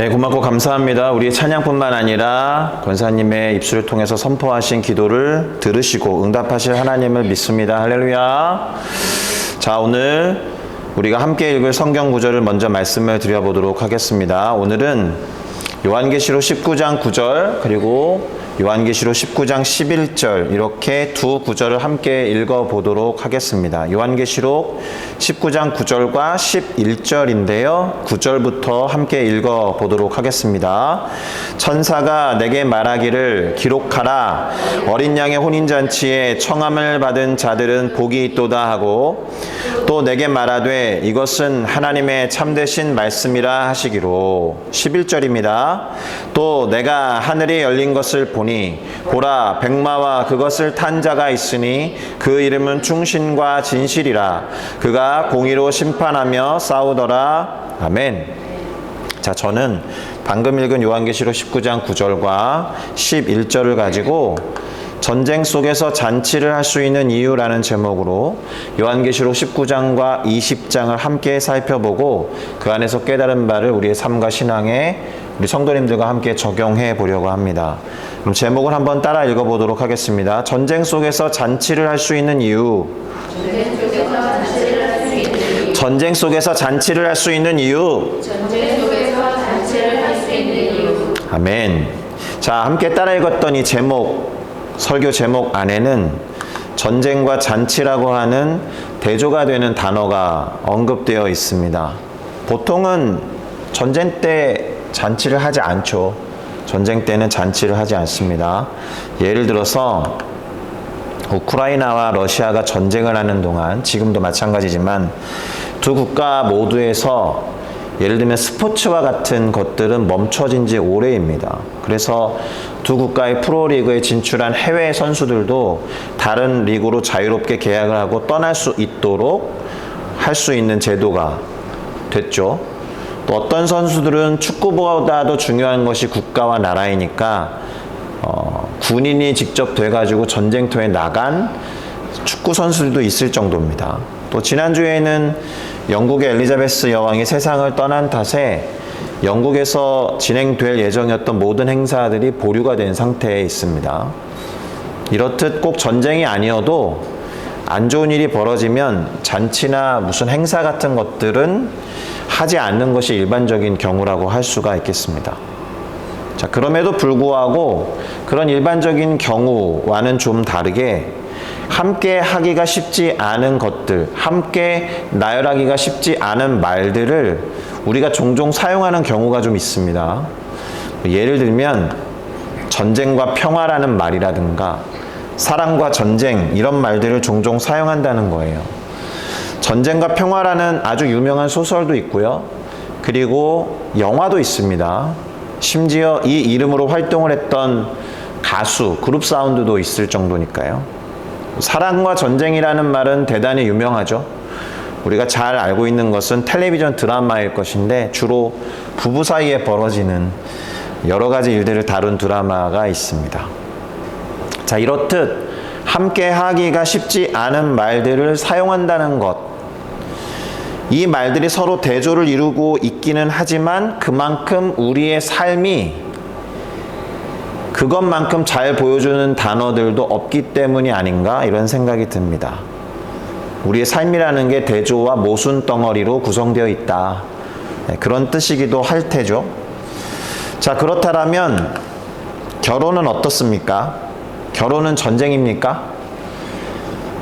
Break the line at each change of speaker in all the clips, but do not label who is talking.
네, 고맙고 감사합니다. 우리의 찬양뿐만 아니라 권사님의 입술을 통해서 선포하신 기도를 들으시고 응답하실 하나님을 믿습니다. 할렐루야. 자, 오늘 우리가 함께 읽을 성경 구절을 먼저 말씀을 드려보도록 하겠습니다. 오늘은 요한계시록 19장 9절 그리고 요한계시록 19장 11절 이렇게 두 구절을 함께 읽어보도록 하겠습니다. 요한계시록 19장 9절과 11절인데요. 9절부터 함께 읽어보도록 하겠습니다. 천사가 내게 말하기를 기록하라. 어린 양의 혼인잔치에 청함을 받은 자들은 복이 있도다 하고 또 내게 말하되 이것은 하나님의 참되신 말씀이라 하시기로. 11절입니다. 또 내가 하늘이 열린 것을 보니 보라 백마와 그것을 탄 자가 있으니 그 이름은 충신과 진실이라. 그가 공의로 심판하며 싸우더라. 아멘. 자, 저는 방금 읽은 요한계시록 19장 9절과 11절을 가지고 전쟁 속에서 잔치를 할 수 있는 이유라는 제목으로 요한계시록 19장과 20장을 함께 살펴보고 그 안에서 깨달은 바를 우리의 삶과 신앙에 우리 성도님들과 함께 적용해 보려고 합니다. 그럼 제목을 한번 따라 읽어보도록 하겠습니다. 전쟁 속에서 잔치를 할 수 있는 이유. 전쟁 속에서 잔치를 할 수 있는 이유. 아멘. 자, 함께 따라 읽었던 이 제목, 설교 제목 안에는 전쟁과 잔치라고 하는 대조가 되는 단어가 언급되어 있습니다. 보통은 전쟁 때 잔치를 하지 않죠. 전쟁 때는 잔치를 하지 않습니다. 예를 들어서 우크라이나와 러시아가 전쟁을 하는 동안, 지금도 마찬가지지만 두 국가 모두에서 예를 들면 스포츠와 같은 것들은 멈춰진 지 오래입니다. 그래서 두 국가의 프로리그에 진출한 해외 선수들도 다른 리그로 자유롭게 계약을 하고 떠날 수 있도록 할 수 있는 제도가 됐죠. 또 어떤 선수들은 축구보다도 중요한 것이 국가와 나라이니까 군인이 직접 돼가지고 전쟁터에 나간 축구 선수들도 있을 정도입니다. 또 지난주에는 영국의 엘리자베스 여왕이 세상을 떠난 탓에 영국에서 진행될 예정이었던 모든 행사들이 보류가 된 상태에 있습니다. 이렇듯 꼭 전쟁이 아니어도 안 좋은 일이 벌어지면 잔치나 무슨 행사 같은 것들은 하지 않는 것이 일반적인 경우라고 할 수가 있겠습니다. 자, 그럼에도 불구하고 그런 일반적인 경우와는 좀 다르게 함께 하기가 쉽지 않은 것들, 함께 나열하기가 쉽지 않은 말들을 우리가 종종 사용하는 경우가 좀 있습니다. 예를 들면 전쟁과 평화라는 말이라든가 사랑과 전쟁, 이런 말들을 종종 사용한다는 거예요. 전쟁과 평화라는 아주 유명한 소설도 있고요. 그리고 영화도 있습니다. 심지어 이 이름으로 활동을 했던 가수, 그룹 사운드도 있을 정도니까요. 사랑과 전쟁이라는 말은 대단히 유명하죠. 우리가 잘 알고 있는 것은 텔레비전 드라마일 것인데 주로 부부 사이에 벌어지는 여러 가지 일들을 다룬 드라마가 있습니다. 자, 이렇듯 함께 하기가 쉽지 않은 말들을 사용한다는 것, 이 말들이 서로 대조를 이루고 있기는 하지만 그만큼 우리의 삶이 그것만큼 잘 보여주는 단어들도 없기 때문이 아닌가, 이런 생각이 듭니다. 우리의 삶이라는 게 대조와 모순 덩어리로 구성되어 있다, 그런 뜻이기도 할 테죠. 자, 그렇다면 결혼은 어떻습니까? 결혼은 전쟁입니까?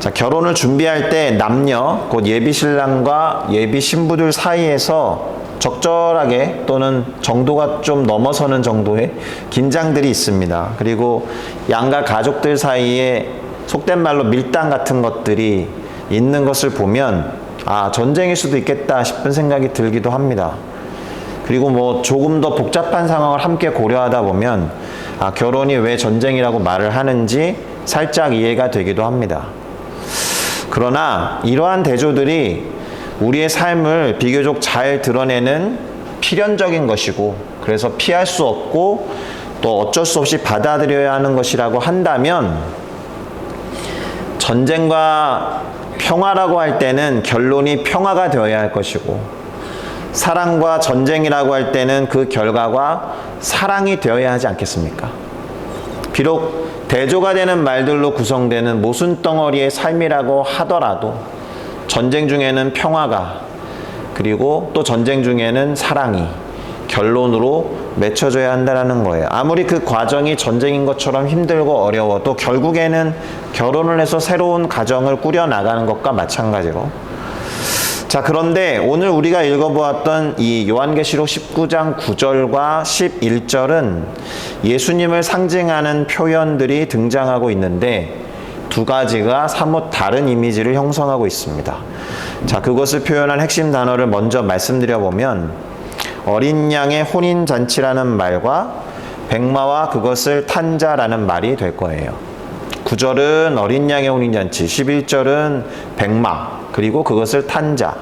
자, 결혼을 준비할 때 남녀, 곧 예비 신랑과 예비 신부들 사이에서 적절하게 또는 정도가 좀 넘어서는 정도의 긴장들이 있습니다. 그리고 양가 가족들 사이에 속된 말로 밀당 같은 것들이 있는 것을 보면 전쟁일 수도 있겠다 싶은 생각이 들기도 합니다. 그리고 뭐 조금 더 복잡한 상황을 함께 고려하다 보면 결혼이 왜 전쟁이라고 말을 하는지 살짝 이해가 되기도 합니다. 그러나 이러한 대조들이 우리의 삶을 비교적 잘 드러내는 필연적인 것이고, 그래서 피할 수 없고 또 어쩔 수 없이 받아들여야 하는 것이라고 한다면, 전쟁과 평화라고 할 때는 결론이 평화가 되어야 할 것이고, 사랑과 전쟁이라고 할 때는 그 결과가 사랑이 되어야 하지 않겠습니까? 비록 대조가 되는 말들로 구성되는 모순덩어리의 삶이라고 하더라도 전쟁 중에는 평화가, 그리고 또 전쟁 중에는 사랑이 결론으로 맺혀져야 한다는 거예요. 아무리 그 과정이 전쟁인 것처럼 힘들고 어려워도 결국에는 결혼을 해서 새로운 가정을 꾸려나가는 것과 마찬가지로. 자, 그런데 오늘 우리가 읽어보았던 이 요한계시록 19장 9절과 11절은 예수님을 상징하는 표현들이 등장하고 있는데 두 가지가 사뭇 다른 이미지를 형성하고 있습니다. 자, 그것을 표현한 핵심 단어를 먼저 말씀드려 보면 어린 양의 혼인잔치라는 말과 백마와 그것을 탄 자라는 말이 될 거예요. 9절은 어린 양의 혼인잔치, 11절은 백마, 그리고 그것을 탄 자.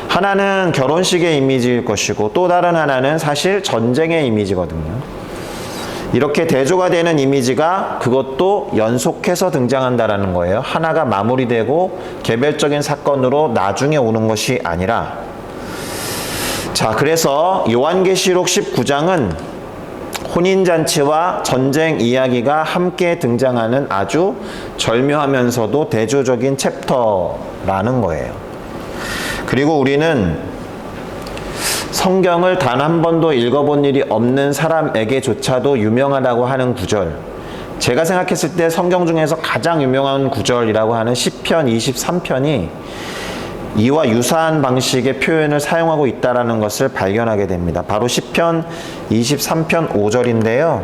하나는 결혼식의 이미지일 것이고 또 다른 하나는 사실 전쟁의 이미지거든요. 이렇게 대조가 되는 이미지가 그것도 연속해서 등장한다는 거예요. 하나가 마무리되고 개별적인 사건으로 나중에 오는 것이 아니라. 자, 그래서 요한계시록 19장은 혼인잔치와 전쟁 이야기가 함께 등장하는 아주 절묘하면서도 대조적인 챕터라는 거예요. 그리고 우리는 성경을 단 한 번도 읽어본 일이 없는 사람에게조차도 유명하다고 하는 구절, 제가 생각했을 때 성경 중에서 가장 유명한 구절이라고 하는 시편 23편이 이와 유사한 방식의 표현을 사용하고 있다는 것을 발견하게 됩니다. 바로 시편 23편 5절인데요.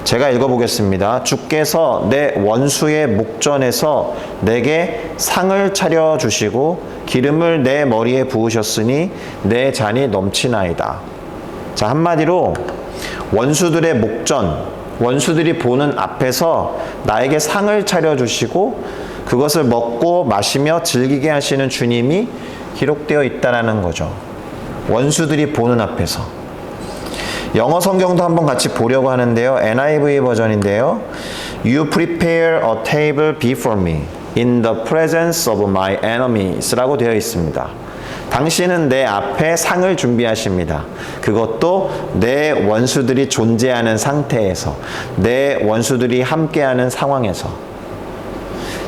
제가 읽어보겠습니다. 주께서 내 원수의 목전에서 내게 상을 차려주시고 기름을 내 머리에 부으셨으니 내 잔이 넘치나이다. 자, 한마디로 원수들의 목전, 원수들이 보는 앞에서 나에게 상을 차려주시고 그것을 먹고 마시며 즐기게 하시는 주님이 기록되어 있다는 거죠. 원수들이 보는 앞에서. 영어 성경도 한번 같이 보려고 하는데요. NIV 버전인데요. You prepare a table before me in the presence of my enemies 라고 되어 있습니다. 당신은 내 앞에 상을 준비하십니다. 그것도 내 원수들이 존재하는 상태에서, 내 원수들이 함께하는 상황에서.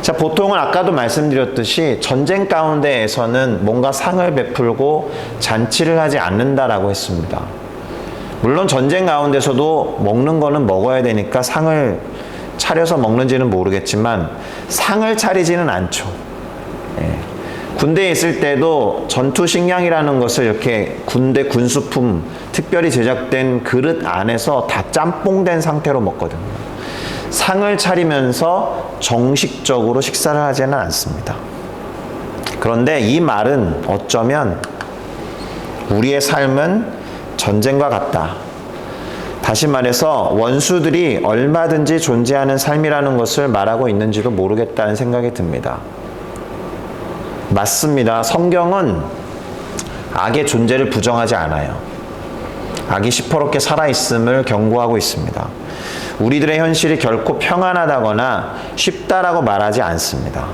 자, 보통은 아까도 말씀드렸듯이 전쟁 가운데에서는 뭔가 상을 베풀고 잔치를 하지 않는다라고 했습니다. 물론 전쟁 가운데서도 먹는 거는 먹어야 되니까 상을 차려서 먹는지는 모르겠지만 상을 차리지는 않죠. 예. 군대에 있을 때도 전투 식량이라는 것을 이렇게 군대 군수품 특별히 제작된 그릇 안에서 다 짬뽕된 상태로 먹거든요. 상을 차리면서 정식적으로 식사를 하지는 않습니다. 그런데 이 말은 어쩌면 우리의 삶은 전쟁과 같다. 다시 말해서 원수들이 얼마든지 존재하는 삶이라는 것을 말하고 있는지도 모르겠다는 생각이 듭니다. 맞습니다. 성경은 악의 존재를 부정하지 않아요. 악이 시퍼렇게 살아있음을 경고하고 있습니다. 우리들의 현실이 결코 평안하다거나 쉽다라고 말하지 않습니다.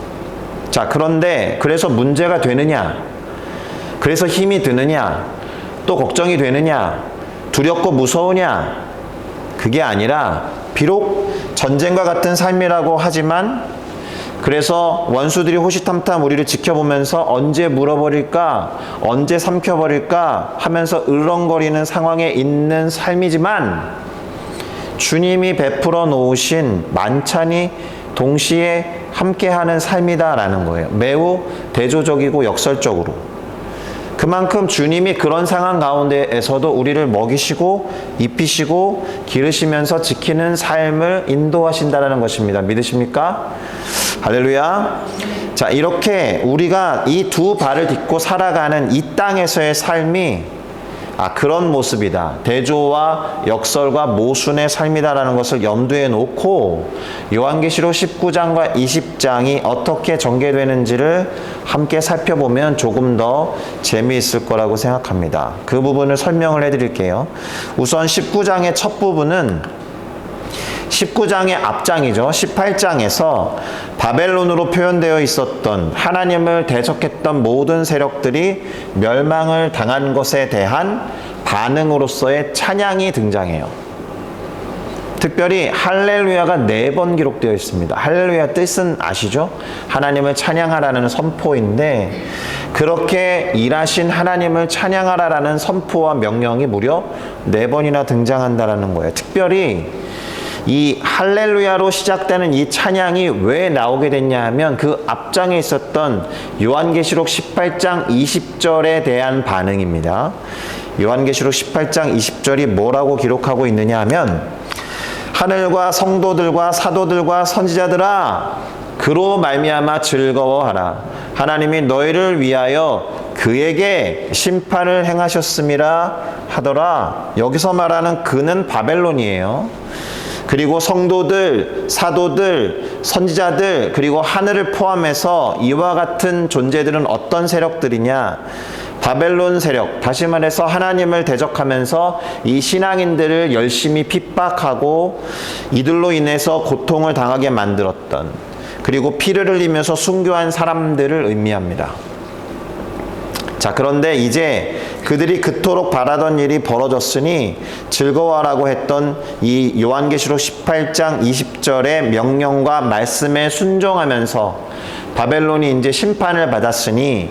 자, 그런데 그래서 문제가 되느냐? 그래서 힘이 드느냐? 또 걱정이 되느냐? 두렵고 무서우냐? 그게 아니라 비록 전쟁과 같은 삶이라고 하지만 그래서 원수들이 호시탐탐 우리를 지켜보면서 언제 물어버릴까, 언제 삼켜버릴까 하면서 으렁거리는 상황에 있는 삶이지만 주님이 베풀어 놓으신 만찬이 동시에 함께하는 삶이다라는 거예요. 매우 대조적이고 역설적으로. 그만큼 주님이 그런 상황 가운데에서도 우리를 먹이시고 입히시고 기르시면서 지키는 삶을 인도하신다는 것입니다. 믿으십니까? 할렐루야. 자, 이렇게 우리가 이 두 발을 딛고 살아가는 이 땅에서의 삶이 그런 모습이다. 대조와 역설과 모순의 삶이다라는 것을 염두에 놓고 요한계시록 19장과 20장이 어떻게 전개되는지를 함께 살펴보면 조금 더 재미있을 거라고 생각합니다. 그 부분을 설명을 해드릴게요. 우선 19장의 첫 부분은 19장의 앞장이죠. 18장에서 바벨론으로 표현되어 있었던 하나님을 대적했던 모든 세력들이 멸망을 당한 것에 대한 반응으로서의 찬양이 등장해요. 특별히 할렐루야가 4번 기록되어 있습니다. 할렐루야 뜻은 아시죠? 하나님을 찬양하라는 선포인데 그렇게 일하신 하나님을 찬양하라라는 선포와 명령이 무려 4번이나 등장한다는 거예요. 특별히 이 할렐루야로 시작되는 이 찬양이 왜 나오게 됐냐 하면 그 앞장에 있었던 요한계시록 18장 20절에 대한 반응입니다. 요한계시록 18장 20절이 뭐라고 기록하고 있느냐 하면 하늘과 성도들과 사도들과 선지자들아 그로 말미암아 즐거워하라. 하나님이 너희를 위하여 그에게 심판을 행하셨음이라 하더라. 여기서 말하는 그는 바벨론이에요. 그리고 성도들, 사도들, 선지자들, 그리고 하늘을 포함해서 이와 같은 존재들은 어떤 세력들이냐? 바벨론 세력, 다시 말해서 하나님을 대적하면서 이 신앙인들을 열심히 핍박하고 이들로 인해서 고통을 당하게 만들었던, 그리고 피를 흘리면서 순교한 사람들을 의미합니다. 자, 그런데 이제 그들이 그토록 바라던 일이 벌어졌으니 즐거워하라고 했던 이 요한계시록 18장 20절의 명령과 말씀에 순종하면서 바벨론이 이제 심판을 받았으니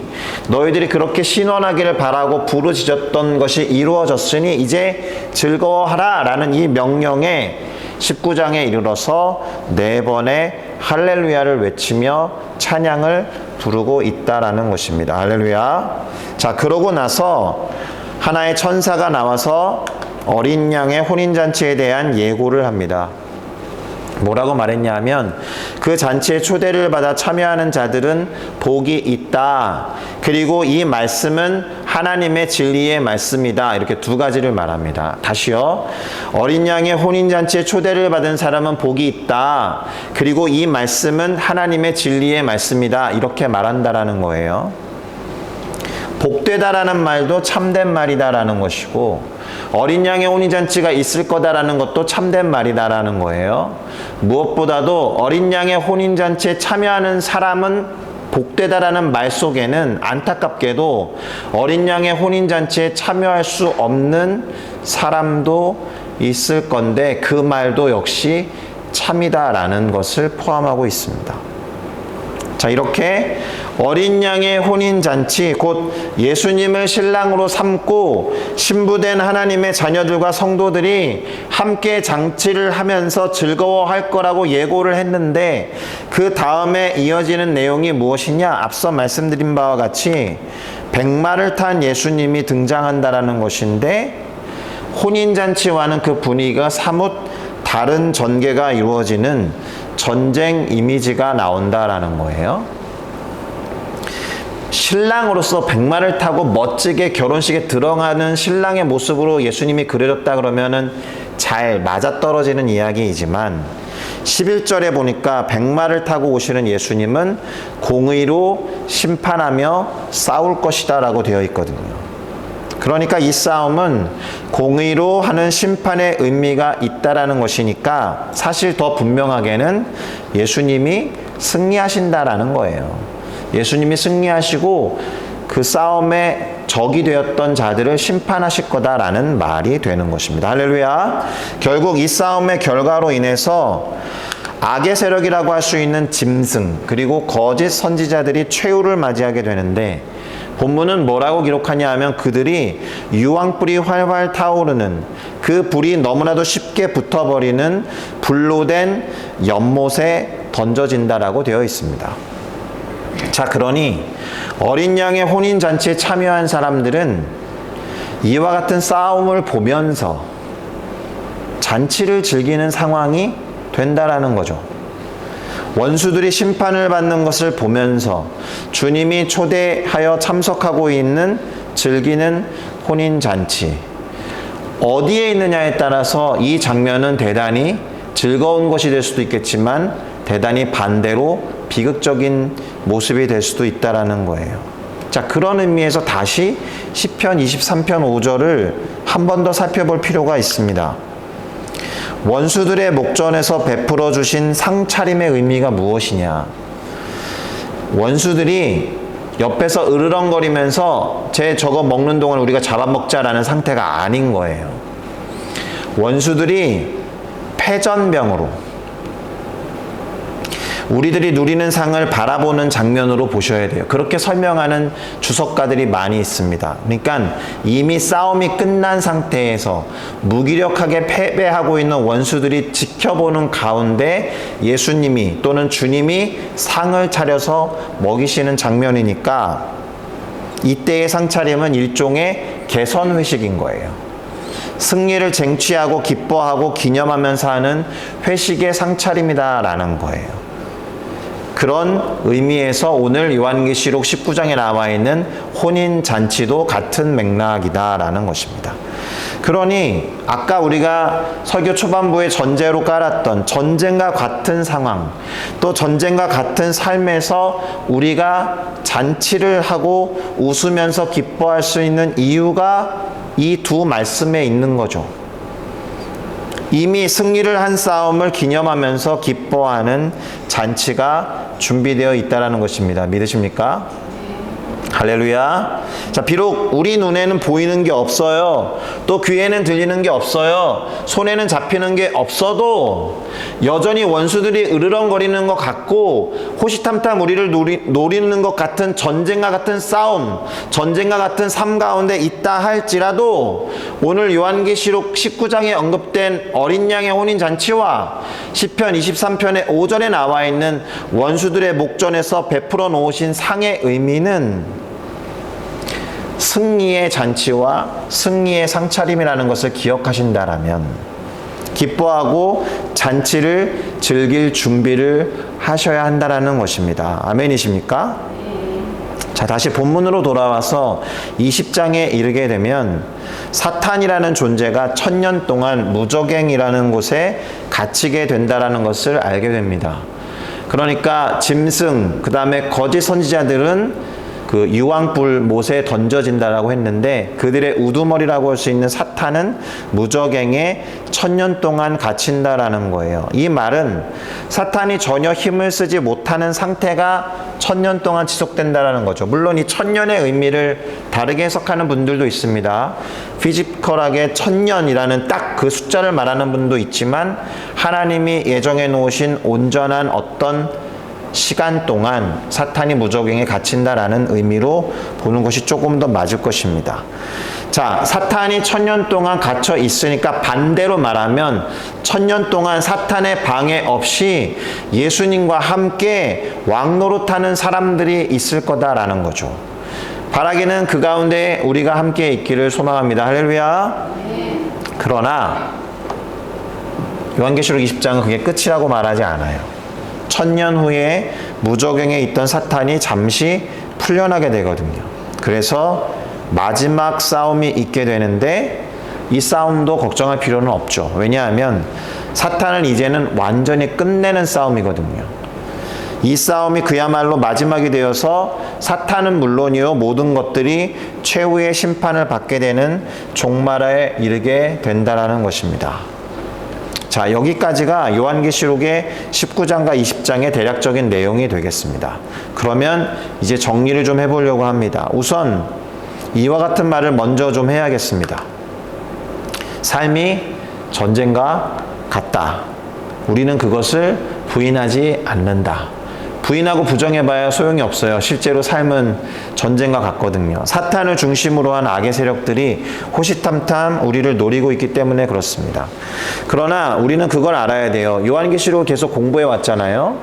너희들이 그렇게 신원하기를 바라고 부르짖었던 것이 이루어졌으니 이제 즐거워하라 라는 이 명령에 19장에 이르러서 4번의 할렐루야를 외치며 찬양을 부르고 있다라는 것입니다. 할렐루야. 자, 그러고 나서 하나의 천사가 나와서 어린 양의 혼인잔치에 대한 예고를 합니다. 뭐라고 말했냐 하면 그 잔치에 초대를 받아 참여하는 자들은 복이 있다. 그리고 이 말씀은 하나님의 진리의 말씀이다. 이렇게 2가지를 말합니다. 다시요. 어린 양의 혼인잔치에 초대를 받은 사람은 복이 있다. 그리고 이 말씀은 하나님의 진리의 말씀이다. 이렇게 말한다라는 거예요. 복되다라는 말도 참된 말이다라는 것이고 어린 양의 혼인잔치가 있을 거다라는 것도 참된 말이다라는 거예요. 무엇보다도 어린 양의 혼인잔치에 참여하는 사람은 복되다라는 말 속에는 안타깝게도 어린 양의 혼인잔치에 참여할 수 없는 사람도 있을 건데 그 말도 역시 참이다라는 것을 포함하고 있습니다. 자, 이렇게 어린 양의 혼인잔치, 곧 예수님을 신랑으로 삼고 신부된 하나님의 자녀들과 성도들이 함께 장치를 하면서 즐거워할 거라고 예고를 했는데 그 다음에 이어지는 내용이 무엇이냐? 앞서 말씀드린 바와 같이 백마를 탄 예수님이 등장한다라는 것인데 혼인잔치와는 그 분위기가 사뭇 다른 전개가 이루어지는 전쟁 이미지가 나온다라는 거예요. 신랑으로서 백마를 타고 멋지게 결혼식에 들어가는 신랑의 모습으로 예수님이 그려졌다 그러면은 잘 맞아떨어지는 이야기이지만 11절에 보니까 백마를 타고 오시는 예수님은 공의로 심판하며 싸울 것이다 라고 되어 있거든요. 그러니까 이 싸움은 공의로 하는 심판의 의미가 있다라는 것이니까 사실 더 분명하게는 예수님이 승리하신다라는 거예요. 예수님이 승리하시고 그 싸움의 적이 되었던 자들을 심판하실 거다라는 말이 되는 것입니다. 할렐루야. 결국 이 싸움의 결과로 인해서 악의 세력이라고 할 수 있는 짐승 그리고 거짓 선지자들이 최후를 맞이하게 되는데 본문은 뭐라고 기록하냐 하면 그들이 유황불이 활활 타오르는 그 불이 너무나도 쉽게 붙어버리는 불로 된 연못에 던져진다라고 되어 있습니다. 자, 그러니 어린 양의 혼인잔치에 참여한 사람들은 이와 같은 싸움을 보면서 잔치를 즐기는 상황이 된다라는 거죠. 원수들이 심판을 받는 것을 보면서 주님이 초대하여 참석하고 있는 즐기는 혼인잔치. 어디에 있느냐에 따라서 이 장면은 대단히 즐거운 것이 될 수도 있겠지만 대단히 반대로 비극적인 모습이 될 수도 있다라는 거예요. 자, 그런 의미에서 다시 시편 23편 5절을 한 번 더 살펴볼 필요가 있습니다. 원수들의 목전에서 베풀어 주신 상차림의 의미가 무엇이냐? 원수들이 옆에서 으르렁거리면서 쟤 저거 먹는 동안 우리가 잡아먹자라는 상태가 아닌 거예요. 원수들이 패전병으로 우리들이 누리는 상을 바라보는 장면으로 보셔야 돼요. 그렇게 설명하는 주석가들이 많이 있습니다. 그러니까 이미 싸움이 끝난 상태에서 무기력하게 패배하고 있는 원수들이 지켜보는 가운데 예수님이 또는 주님이 상을 차려서 먹이시는 장면이니까 이때의 상차림은 일종의 개선회식인 거예요. 승리를 쟁취하고 기뻐하고 기념하면서 하는 회식의 상차림이다라는 거예요. 그런 의미에서 오늘 요한계시록 19장에 나와 있는 혼인잔치도 같은 맥락이다라는 것입니다. 그러니 아까 우리가 설교 초반부에 전제로 깔았던 전쟁과 같은 상황, 또 전쟁과 같은 삶에서 우리가 잔치를 하고 웃으면서 기뻐할 수 있는 이유가 이 두 말씀에 있는 거죠. 이미 승리를 한 싸움을 기념하면서 기뻐하는 잔치가 준비되어 있다는 것입니다. 믿으십니까? 할렐루야. 자, 비록 우리 눈에는 보이는 게 없어요. 또 귀에는 들리는 게 없어요. 손에는 잡히는 게 없어도 여전히 원수들이 으르렁거리는 것 같고 호시탐탐 우리를 노리는 것 같은 전쟁과 같은 싸움, 전쟁과 같은 삶 가운데 있다 할지라도 오늘 요한계시록 19장에 언급된 어린 양의 혼인잔치와 시편 23편의 5절에 나와 있는 원수들의 목전에서 베풀어 놓으신 상의 의미는 승리의 잔치와 승리의 상차림이라는 것을 기억하신다라면 기뻐하고 잔치를 즐길 준비를 하셔야 한다라는 것입니다. 아멘이십니까? 자, 다시 본문으로 돌아와서 20장에 이르게 되면 사탄이라는 존재가 1000년 동안 무저갱이라는 곳에 갇히게 된다라는 것을 알게 됩니다. 그러니까 짐승, 그 다음에 거짓 선지자들은 그 유황불 못에 던져진다라고 했는데 그들의 우두머리라고 할 수 있는 사탄은 무저갱에 1000년 동안 갇힌다라는 거예요. 이 말은 사탄이 전혀 힘을 쓰지 못하는 상태가 1000년 동안 지속된다라는 거죠. 물론 이 1000년의 의미를 다르게 해석하는 분들도 있습니다. 피지컬하게 1000년이라는 딱 그 숫자를 말하는 분도 있지만 하나님이 예정해 놓으신 온전한 어떤 시간 동안 사탄이 무저갱에 갇힌다라는 의미로 보는 것이 조금 더 맞을 것입니다. 자, 사탄이 1000년 동안 갇혀 있으니까 반대로 말하면 1000년 동안 사탄의 방해 없이 예수님과 함께 왕노릇하는 사람들이 있을 거다라는 거죠. 바라기는 그 가운데 우리가 함께 있기를 소망합니다. 할렐루야. 그러나 요한계시록 20장은 그게 끝이라고 말하지 않아요. 1000년 후에 무저갱에 있던 사탄이 잠시 풀려나게 되거든요. 그래서 마지막 싸움이 있게 되는데 이 싸움도 걱정할 필요는 없죠. 왜냐하면 사탄을 이제는 완전히 끝내는 싸움이거든요. 이 싸움이 그야말로 마지막이 되어서 사탄은 물론이요 모든 것들이 최후의 심판을 받게 되는 종말에 이르게 된다라는 것입니다. 자, 여기까지가 요한계시록의 19장과 20장의 대략적인 내용이 되겠습니다. 그러면 이제 정리를 좀 해보려고 합니다. 우선 이와 같은 말을 먼저 좀 해야겠습니다. 삶이 전쟁과 같다. 우리는 그것을 부인하지 않는다. 부인하고 부정해봐야 소용이 없어요. 실제로 삶은 전쟁과 같거든요. 사탄을 중심으로 한 악의 세력들이 호시탐탐 우리를 노리고 있기 때문에 그렇습니다. 그러나 우리는 그걸 알아야 돼요. 요한계시록을 계속 공부해 왔잖아요.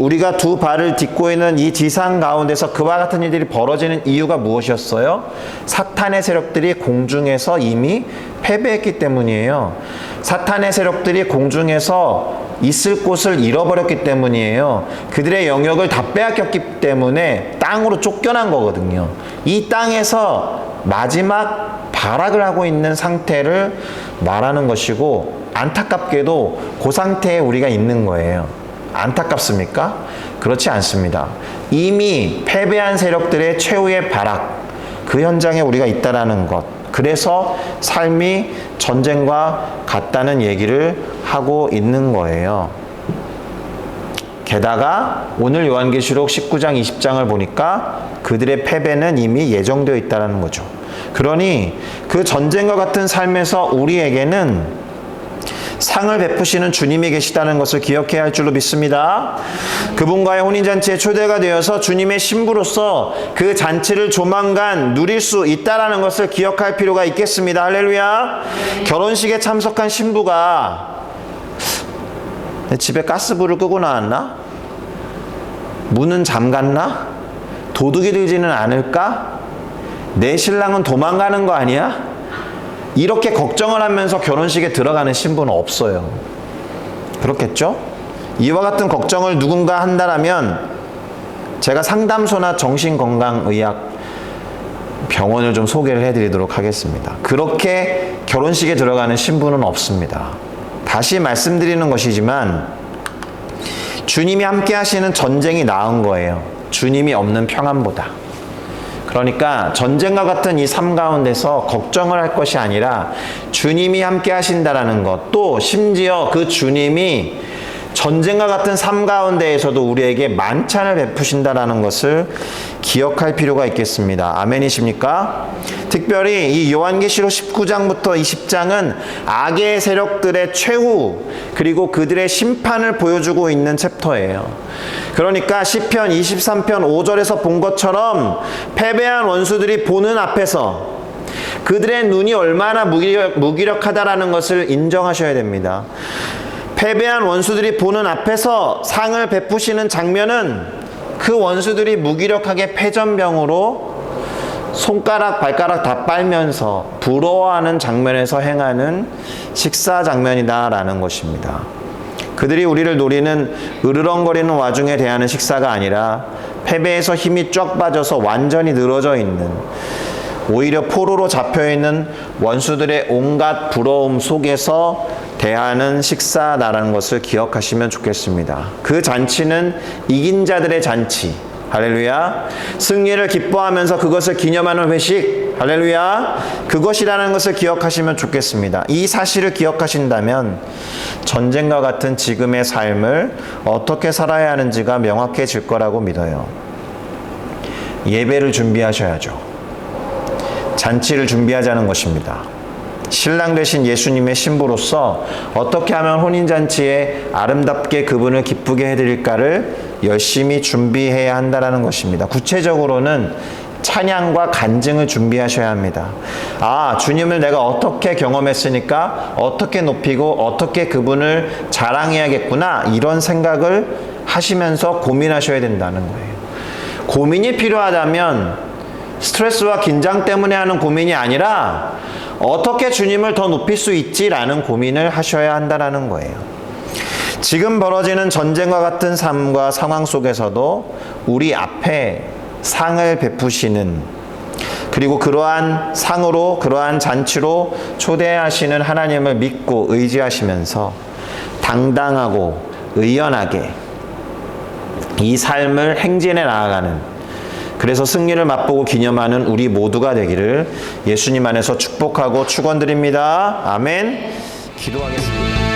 우리가 두 발을 딛고 있는 이 지상 가운데서 그와 같은 일들이 벌어지는 이유가 무엇이었어요? 사탄의 세력들이 공중에서 이미 패배했기 때문이에요. 사탄의 세력들이 공중에서 있을 곳을 잃어버렸기 때문이에요. 그들의 영역을 다 빼앗겼기 때문에 땅으로 쫓겨난 거거든요. 이 땅에서 마지막 발악을 하고 있는 상태를 말하는 것이고 안타깝게도 그 상태에 우리가 있는 거예요. 안타깝습니까? 그렇지 않습니다. 이미 패배한 세력들의 최후의 발악, 그 현장에 우리가 있다라는 것, 그래서 삶이 전쟁과 같다는 얘기를 하고 있는 거예요. 게다가 오늘 요한계시록 19장 20장을 보니까 그들의 패배는 이미 예정되어 있다는 거죠. 그러니 그 전쟁과 같은 삶에서 우리에게는 상을 베푸시는 주님이 계시다는 것을 기억해야 할 줄로 믿습니다. 그분과의 혼인잔치에 초대가 되어서 주님의 신부로서 그 잔치를 조만간 누릴 수 있다는 것을 기억할 필요가 있겠습니다. 할렐루야. 결혼식에 참석한 신부가 내 집에 가스불을 끄고 나왔나? 문은 잠갔나? 도둑이 들지는 않을까? 내 신랑은 도망가는 거 아니야? 이렇게 걱정을 하면서 결혼식에 들어가는 신부는 없어요. 그렇겠죠? 이와 같은 걱정을 누군가 한다면 제가 상담소나 정신건강의학 병원을 좀 소개를 해드리도록 하겠습니다. 그렇게 결혼식에 들어가는 신부는 없습니다. 다시 말씀드리는 것이지만 주님이 함께 하시는 전쟁이 나은 거예요. 주님이 없는 평안보다. 그러니까 전쟁과 같은 이 삶 가운데서 걱정을 할 것이 아니라 주님이 함께 하신다라는 것, 또 심지어 그 주님이 전쟁과 같은 삶 가운데에서도 우리에게 만찬을 베푸신다라는 것을 기억할 필요가 있겠습니다. 아멘이십니까? 특별히 이 요한계시록 19장부터 20장은 악의 세력들의 최후 그리고 그들의 심판을 보여주고 있는 챕터예요. 그러니까 시편 23편 5절에서 본 것처럼 패배한 원수들이 보는 앞에서 그들의 눈이 얼마나 무기력하다라는 것을 인정하셔야 됩니다. 패배한 원수들이 보는 앞에서 상을 베푸시는 장면은 그 원수들이 무기력하게 패전병으로 손가락 발가락 다 빨면서 부러워하는 장면에서 행하는 식사 장면이다라는 것입니다. 그들이 우리를 노리는 으르렁거리는 와중에 대하는 식사가 아니라 패배에서 힘이 쫙 빠져서 완전히 늘어져 있는, 오히려 포로로 잡혀있는 원수들의 온갖 부러움 속에서 대하는 식사다라는 것을 기억하시면 좋겠습니다. 그 잔치는 이긴 자들의 잔치. 할렐루야. 승리를 기뻐하면서 그것을 기념하는 회식. 할렐루야. 그것이라는 것을 기억하시면 좋겠습니다. 이 사실을 기억하신다면 전쟁과 같은 지금의 삶을 어떻게 살아야 하는지가 명확해질 거라고 믿어요. 예배를 준비하셔야죠. 잔치를 준비하자는 것입니다. 신랑 되신 예수님의 신부로서 어떻게 하면 혼인잔치에 아름답게 그분을 기쁘게 해드릴까를 열심히 준비해야 한다는 것입니다. 구체적으로는 찬양과 간증을 준비하셔야 합니다. 아, 주님을 내가 어떻게 경험했으니까 어떻게 높이고 어떻게 그분을 자랑해야겠구나, 이런 생각을 하시면서 고민하셔야 된다는 거예요. 고민이 필요하다면 스트레스와 긴장 때문에 하는 고민이 아니라 어떻게 주님을 더 높일 수 있지라는 고민을 하셔야 한다는 거예요. 지금 벌어지는 전쟁과 같은 삶과 상황 속에서도 우리 앞에 상을 베푸시는, 그리고 그러한 상으로, 그러한 잔치로 초대하시는 하나님을 믿고 의지하시면서 당당하고 의연하게 이 삶을 행진해 나아가는, 그래서 승리를 맛보고 기념하는 우리 모두가 되기를 예수님 안에서 축복하고 축원드립니다. 아멘. 기도하겠습니다.